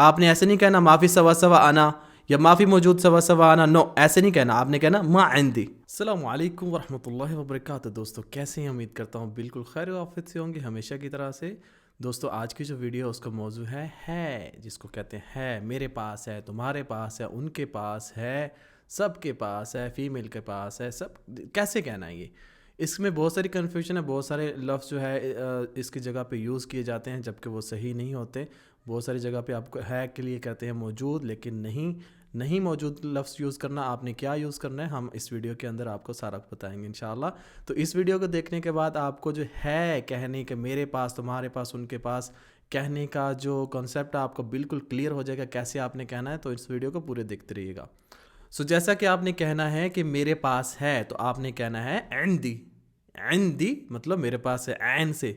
آپ نے ایسے نہیں کہنا معافی سوا سوا آنا یا معافی موجود سوا سوا آنا، نو ایسے نہیں کہنا، آپ نے کہنا ما عندی۔ السلام علیکم ورحمۃ اللہ وبرکاتہ۔ دوستو کیسے ہیں؟ امید کرتا ہوں بالکل خیر و عافیت سے ہوں گے ہمیشہ کی طرح سے۔ دوستو آج کی جو ویڈیو ہے اس کا موضوع ہے جس کو کہتے ہیں میرے پاس ہے، تمہارے پاس ہے، ان کے پاس ہے، سب کے پاس ہے، فیمیل کے پاس ہے، سب کیسے کہنا ہے؟ یہ اس میں بہت ساری کنفیوژن ہے، بہت سارے لفظ جو ہے اس کی جگہ پہ یوز کیے جاتے ہیں جبکہ وہ صحیح نہیں ہوتے۔ بہت ساری جگہ پہ آپ کو ہے کے لیے کہتے ہیں موجود، لیکن نہیں موجود لفظ یوز کرنا، آپ نے کیا یوز کرنا ہے ہم اس ویڈیو کے اندر آپ کو سارا بتائیں گے انشاءاللہ۔ تو اس ویڈیو کو دیکھنے کے بعد آپ کو جو ہے کہنے کہ میرے پاس، تمہارے پاس، ان کے پاس کہنے کا جو کنسیپٹ آپ کو بالکل کلیئر ہو جائے گا کیسے آپ نے کہنا ہے، تو اس ویڈیو کو پورے دیکھتے رہیے گا۔ جیسا کہ آپ نے کہنا ہے کہ میرے پاس ہے تو آپ نے کہنا ہے عندی۔ عندی مطلب میرے پاس ہے، عین سے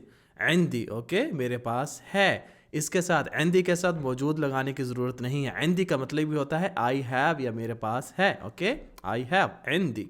عندی، اوکے، میرے پاس ہے۔ اس کے ساتھ عندی کے ساتھ موجود لگانے کی ضرورت نہیں ہے۔ عندی کا مطلب بھی ہوتا ہے آئی ہیو یا میرے پاس ہے، اوکے، آئی ہیو عندی۔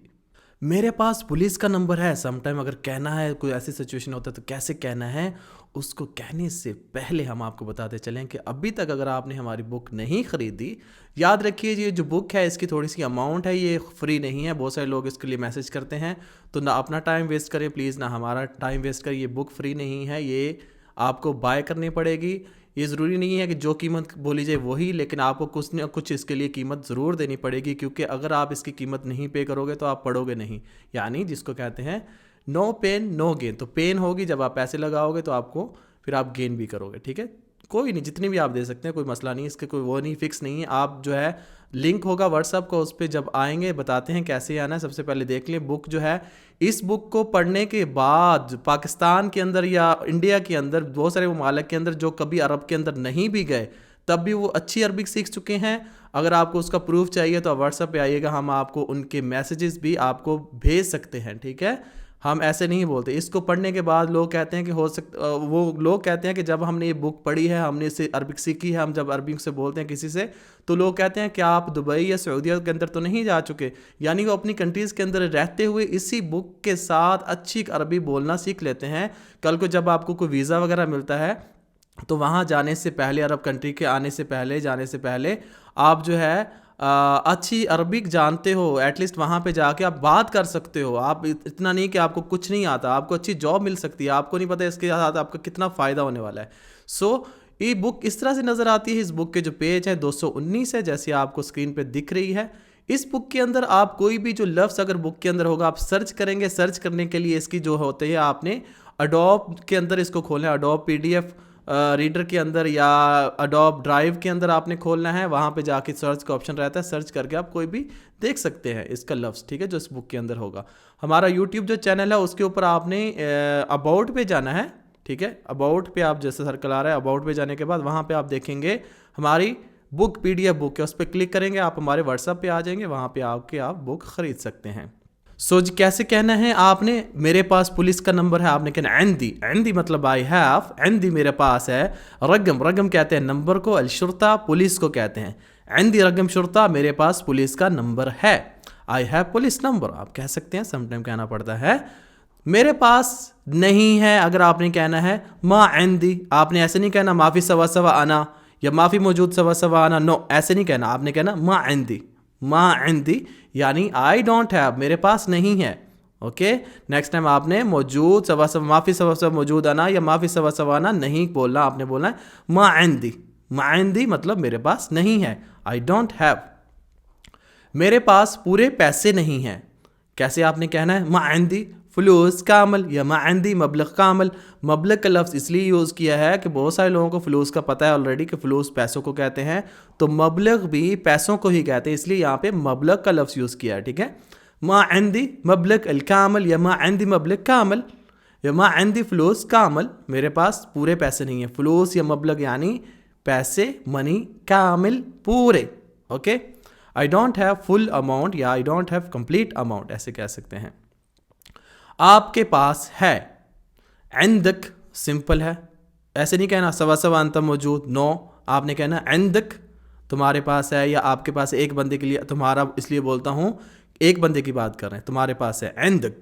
میرے پاس پولیس کا نمبر ہے، سم ٹائم اگر کہنا ہے، کوئی ایسی سچویشن ہوتا ہے تو کیسے کہنا ہے، اس کو کہنے سے پہلے ہم آپ کو بتاتے چلیں کہ ابھی تک اگر آپ نے ہماری بک نہیں خریدی، یاد رکھیے یہ جو بک ہے اس کی تھوڑی سی اماؤنٹ ہے، یہ فری نہیں ہے۔ بہت سارے لوگ اس کے لیے میسج کرتے ہیں، تو نہ اپنا ٹائم ویسٹ کریں پلیز، نہ ہمارا ٹائم ویسٹ کریں۔ یہ بک فری نہیں ہے، یہ آپ کو بائی کرنی پڑے گی۔ یہ ضروری نہیں ہے کہ جو قیمت بولی جائے وہی، لیکن آپ کو کچھ نہ کچھ اس کے لیے قیمت ضرور دینی پڑے گی، کیونکہ اگر آپ اس کی قیمت نہیں پے کرو گے تو آپ پڑھو گے نہیں، یعنی جس کو کہتے ہیں نو پین نو گین۔ تو پین ہوگی جب آپ پیسے لگاؤ گے تو آپ کو پھر آپ گین بھی کرو گے، ٹھیک ہے؟ کوئی نہیں، جتنی بھی آپ دے سکتے ہیں، کوئی مسئلہ نہیں، اس کے کوئی وہ نہیں، فکس نہیں ہے۔ آپ جو ہے لنک ہوگا واٹس ایپ کو، اس پہ جب آئیں گے بتاتے ہیں کیسے آنا ہے۔ سب سے پہلے دیکھ لیں بک جو ہے، اس بک کو پڑھنے کے بعد پاکستان کے اندر یا انڈیا کے اندر بہت سارے ممالک کے اندر جو کبھی عرب کے اندر نہیں بھی گئے تب بھی وہ اچھی عربک سیکھ چکے ہیں۔ اگر آپ کو اس کا پروف چاہیے تو واٹس ایپ پہ آئیے گا، ہم آپ کو ان کے میسیجز بھی آپ کو بھیج سکتے ہیں، ٹھیک ہے؟ ہم ایسے نہیں بولتے۔ اس کو پڑھنے کے بعد لوگ کہتے ہیں کہ وہ لوگ کہتے ہیں کہ جب ہم نے یہ بک پڑھی ہے، ہم نے اسے عربک سیکھی ہے، ہم جب عربک سے بولتے ہیں کسی سے تو لوگ کہتے ہیں کہ آپ دبئی یا سعودیہ کے اندر تو نہیں جا چکے، یعنی وہ اپنی کنٹریز کے اندر رہتے ہوئے اسی بک کے ساتھ اچھی عربی بولنا سیکھ لیتے ہیں۔ کل کو جب آپ کو کوئی ویزا وغیرہ ملتا ہے تو وہاں جانے سے پہلے، عرب کنٹری کے جانے سے پہلے آپ جو ہے اچھی عربک جانتے ہو، ایٹ لیسٹ وہاں پہ جا کے آپ بات کر سکتے ہو۔ آپ اتنا نہیں کہ آپ کو کچھ نہیں آتا، آپ کو اچھی جاب مل سکتی ہے، آپ کو نہیں پتہ اس کے ساتھ آپ کا کتنا فائدہ ہونے والا ہے۔ یہ بک اس طرح سے نظر آتی ہے۔ اس بک کے جو پیج ہے 219 ہے، جیسے آپ کو اسکرین پہ دکھ رہی ہے۔ اس بک کے اندر آپ کوئی بھی جو لفظ اگر بک کے اندر ہوگا آپ سرچ کریں گے، سرچ کرنے کے لیے اس کی جو ہوتے ہیں آپ نے اڈوب کے اندر اس کو کھولنا ہے، اڈوب PDF ریڈر کے اندر یا اڈوب ڈرائیو کے اندر آپ نے کھولنا ہے، وہاں پہ جا کے سرچ کا آپشن رہتا ہے، سرچ کر کے آپ کوئی بھی دیکھ سکتے ہیں اس کا لفظ، ٹھیک ہے، جو اس بک کے اندر ہوگا۔ ہمارا YouTube جو چینل ہے اس کے اوپر آپ نے اباؤٹ پہ جانا ہے، ٹھیک ہے؟ اباؤٹ پہ آپ جیسے سرکل آ رہا ہے، اباؤٹ پہ جانے کے بعد وہاں پہ آپ دیکھیں گے ہماری بک PDF بک ہے، اس پہ کلک کریں گے آپ ہمارے واٹس ایپ پہ آ جائیں گے، وہاں پہ آ کے آپ بک خرید سکتے ہیں۔ کیسے کہنا ہے آپ نے؟ میرے پاس پولیس کا نمبر ہے، آپ نے کہنا عندی۔ عندی مطلب آئی ہیو، عندی میرے پاس ہے۔ رقم کہتے ہیں نمبر کو، الشرطہ پولیس کو کہتے ہیں۔ عندی رقم شرطہ، میرے پاس پولیس کا نمبر ہے، آئی ہیو پولیس نمبر آپ کہہ سکتے ہیں، سم ٹائم کہنا پڑتا ہے۔ میرے پاس نہیں ہے اگر آپ نے کہنا ہے ما عندی، آپ نے ایسے نہیں کہنا معافی سوا سوا آنا یا معافی موجود سوا سوا آنا، نو ایسے نہیں کہنا، آپ نے کہنا ما عندی۔ ما عندی یعنی آئی ڈونٹ ہیو، میرے پاس نہیں ہے، اوکے؟ نیکسٹ ٹائم آپ نے موجود سوا سوا، معافی سوا سوا موجود آنا یا معافی سوا سوا آنا نہیں بولنا، آپ نے بولنا ہے ما عندی۔ ما عندی مطلب میرے پاس نہیں ہے، آئی ڈونٹ ہیو۔ میرے پاس پورے پیسے نہیں ہیں، کیسے آپ نے کہنا ہے؟ ما عندی فلوس کامل یا ما عندی مبلغ کامل۔ مبلغ کا لفظ اس لیے یوز کیا ہے کہ بہت سارے لوگوں کو فلوس کا پتہ ہے آلریڈی کہ فلوس پیسوں کو کہتے ہیں، تو مبلغ بھی پیسوں کو ہی کہتے ہیں، اس لیے یہاں پہ مبلغ کا لفظ یوز کیا ہے، ٹھیک ہے؟ ما عندی مبلغ الکامل یا ما عندی مبلغ کامل یا ما عندی فلوس کامل، میرے پاس پورے پیسے نہیں ہیں۔ فلوس یا مبلغ یعنی پیسے، منی، کامل پورے، okay? I don't have full amount یا I don't have complete amount, ایسے کہہ سکتے ہیں۔ آپ کے پاس ہے، عندک سمپل ہے، ایسے نہیں کہنا سوا سوا انت موجود، نو، آپ نے کہنا عندک تمہارے پاس ہے، یا آپ کے پاس ایک بندے کے لیے، تمہارا اس لیے بولتا ہوں ایک بندے کی بات کر رہے ہیں، تمہارے پاس ہے عندک۔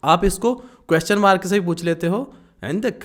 آپ اس کو کویسچن مارک سے بھی پوچھ لیتے ہو، عندک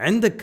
عندك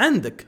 عندك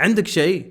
عندك شيء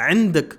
عندك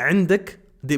عندك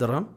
درهم.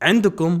عندكم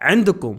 عندكم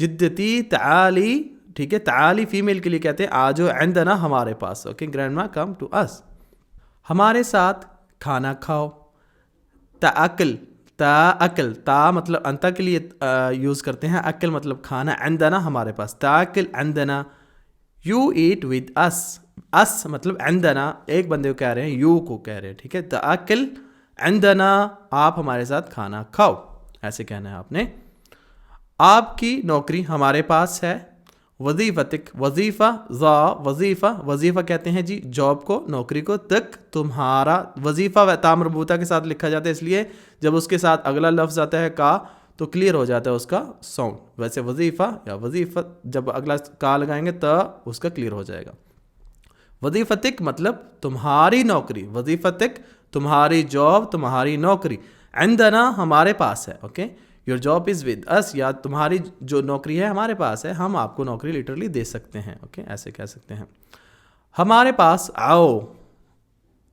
جدتی تعالی, ٹھیک ہے, تعالی فیمیل کے لیے کہتے ہیں آجو عندنا ہمارے پاس. اوکے, گرینڈ ماں کم ٹو اس. ہمارے ساتھ کھانا کھاؤ. تاکل, تاکل, تا مطلب انتا کے لیے یوز کرتے ہیں, اکل مطلب کھانا, عندنا ہمارے پاس. تاکل عندنا, یو ایٹ ود اس. اس مطلب عندنا ایک بندے کو کہہ رہے ہیں, یو کو کہہ رہے ہیں, ٹھیک ہے. تاکل عندنا, آپ ہمارے ساتھ کھانا کھاؤ, ایسے کہنا ہے آپ نے. آپ کی نوکری ہمارے پاس ہے. وظیفتک, وظیفہ, ذا وظیفہ, وظیفہ کہتے ہیں جی جاب کو, نوکری کو. تک تمہارا, وظیفہ تا مربوطہ کے ساتھ لکھا جاتا ہے, اس لیے جب اس کے ساتھ اگلا لفظ آتا ہے کا تو کلیئر ہو جاتا ہے اس کا ساؤنڈ. ویسے وظیفہ یا وظیفہ جب اگلا کا لگائیں گے تو اس کا کلیئر ہو جائے گا. وظیفتک مطلب تمہاری نوکری, وظیفتک تمہاری جاب, تمہاری نوکری. عندنا ہمارے پاس ہے. Okay, your job is with us, یا تمہاری جو نوکری ہے ہمارے پاس ہے, ہم آپ کو نوکری لٹرلی دے سکتے ہیں. اوکے, ایسے کہہ سکتے ہیں. ہمارے پاس آؤ,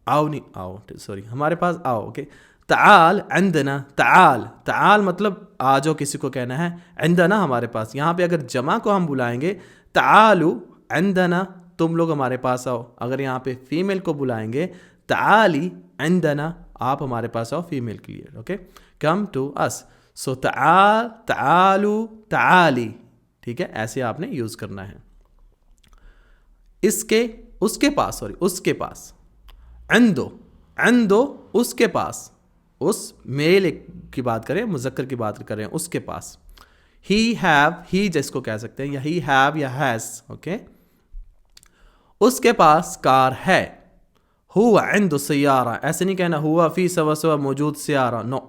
آؤ نہیں آؤ, سوری, ہمارے پاس آؤ. اوکے, تعال عندنا, تعال, تعال مطلب آ جاؤ کسی کو کہنا ہے, عندنا ہمارے پاس. یہاں پہ اگر جمع کو ہم بلائیں گے تعالو عندنا, تم لوگ ہمارے پاس آؤ. اگر یہاں پہ فیمیل کو بلائیں گے تعالی عندنا, آپ ہمارے پاس آؤ, فیمیل کے لیے. اوکے, کم ٹو اس. سو تعال, تعالو, تعالی, ٹھیک ہے, ایسے آپ نے یوز کرنا ہے. اس کے, اس کے پاس, سوری, اس کے پاس. عندو, عندو, اس کے پاس. اس میل کی بات کریں, مذکر کی بات کریں, اس کے پاس. ہی ہیو, ہی جس کو کہہ سکتے ہیں, یا ہی ہیو یا ہیز. اوکے, اس کے پاس کار ہے. ہوا عندو سیارہ, ایسے نہیں کہنا ہوا فی سوا سوا موجود سیارہ, نو.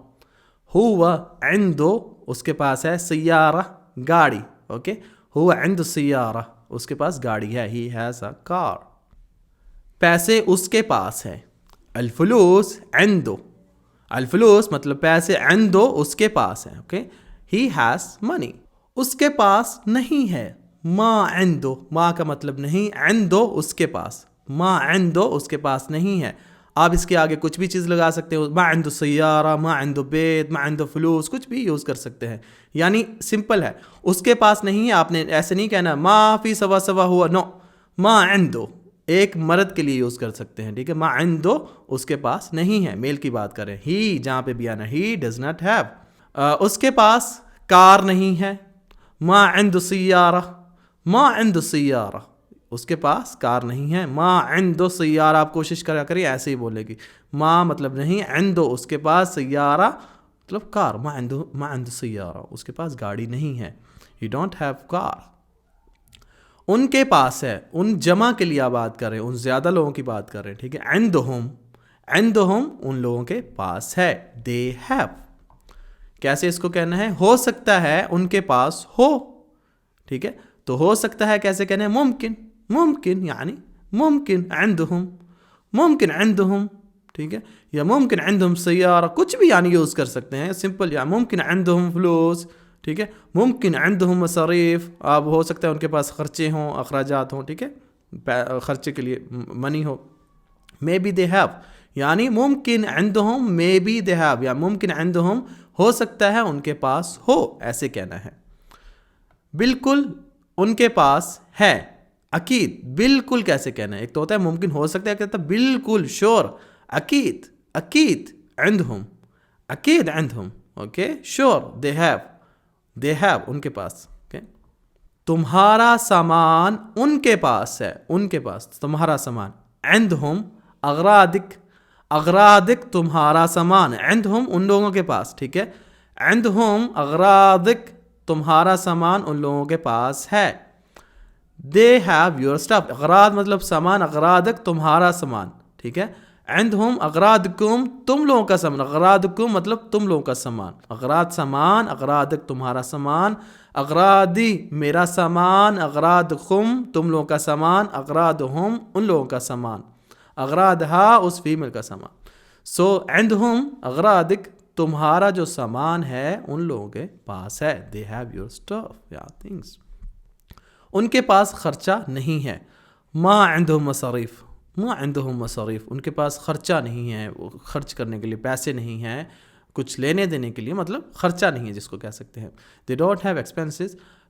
ہوا عندو, اس کے پاس ہے, سیارہ گاڑی. اوکے, ہوا عندو سیارہ, اس کے پاس گاڑی ہے. ہی ہیز اے کار. پیسے اس کے پاس ہے. الفلوس عندو, الفلوس مطلب پیسے, عندو اس کے پاس ہے. اوکے, ہی ہیز منی, اس کے پاس نہیں ہے. ما عندو, ما کا مطلب نہیں, عندو اس کے پاس, ما عندو اس کے پاس نہیں ہے. آپ اس کے آگے کچھ بھی چیز لگا سکتے ہو, ما عندو سیارہ, ما عندو بیت, ما عندو فلوس, کچھ بھی یوز کر سکتے ہیں. یعنی سمپل ہے, اس کے پاس نہیں ہے, آپ نے ایسے نہیں کہنا ما فی سوا سوا ہوا, نو. ما عندو ایک مرد کے لیے یوز کر سکتے ہیں, ٹھیک ہے. ما عندو اس کے پاس نہیں ہے, میل کی بات کریں. ہی جہاں پہ بھی آنا, ہی ڈز ناٹ ہیو. اس کے پاس کار نہیں ہے. ما عندو سیارہ, ما عندو سیارہ, اس کے پاس کار نہیں ہے. ما عندو سیارہ, آپ کوشش کرا کریں ایسے ہی بولے گی. ما مطلب نہیں, عندو اس کے پاس, سیارہ مطلب کار. ما عندو سیارہ, اس کے پاس گاڑی نہیں ہے. ہی ڈونٹ ہیو کار. ان کے پاس ہے, ان جمع کے لیے آپ بات کر رہے ہیں, ان زیادہ لوگوں کی بات کر رہے ہیں, ٹھیک ہے. عندہم, عندہم ان لوگوں کے پاس ہے. دے ہیو, کیسے اس کو کہنا ہے, ہو سکتا ہے ان کے پاس ہو, ٹھیک ہے. تو ہو سکتا ہے کیسے کہنا ہے, ممکن, ممکن یعنی ممکن عندہم, ممکن عندہم, ٹھیک ہے. یا ممکن عندہم سیارہ, کچھ بھی یعنی یوز کر سکتے ہیں, سمپل. یا ممکن عندہم فلوس, ٹھیک ہے. ممکن عندہم مصاریف, آپ ہو سکتا ہے ان کے پاس خرچے ہوں, اخراجات ہوں, ٹھیک ہے, خرچے کے لیے منی ہو. مے بی دے ہیو, یعنی ممکن عندہم مے بی دے ہیو, یا ممکن عندہم ہو سکتا ہے ان کے پاس ہو, ایسے کہنا ہے. بالکل ان کے پاس ہے. اکید, بالکل کیسے کہنا ہے, ایک تو ہوتا ہے ممکن ہو سکتا ہے, کہتا ہے بالکل شور. اکید, اکید عندہم, اکید عندہم. اوکے, شور, they have, they have in کے پاس. اوکے, تمہارا سامان ان کے پاس ہے, ان کے پاس تمہارا سامان. عندہم اغراضک, اغراضک تمہارا سامان. عندہم ان لوگوں کے پاس, ٹھیک ہے. عندہم اغراضک تمہارا سامان ان لوگوں کے پاس ہے. دے ہیو یور اسٹف, اغراض مطلب سامان, اغراضک تمہارا سامان, ٹھیک ہے. عندہم اغراضکم تم لوگوں کا سامان, اغراضکم مطلب تم لوگوں کا سامان. اغراض سامان, اغراضک تمہارا سامان. اغراضی میرا سامان, اغراضکم تم لوگوں کا سامان. اغراضہم ان لوگوں کا سامان. اغراضہا اس فیمیل کا سامان. سو عندہم اغراضک تمہارا جو سامان ہے ان لوگوں کے پاس ہے. دے ہیو یور اسٹف یا تھنگس. ان کے پاس خرچہ نہیں ہے. ما عندہم مصاریف, ما عندہم مصاریف, ان کے پاس خرچہ نہیں ہے, خرچ کرنے کے لیے پیسے نہیں ہیں, کچھ لینے دینے کے لیے, مطلب خرچہ نہیں ہے جس کو کہہ سکتے ہیں. They don't have expenses.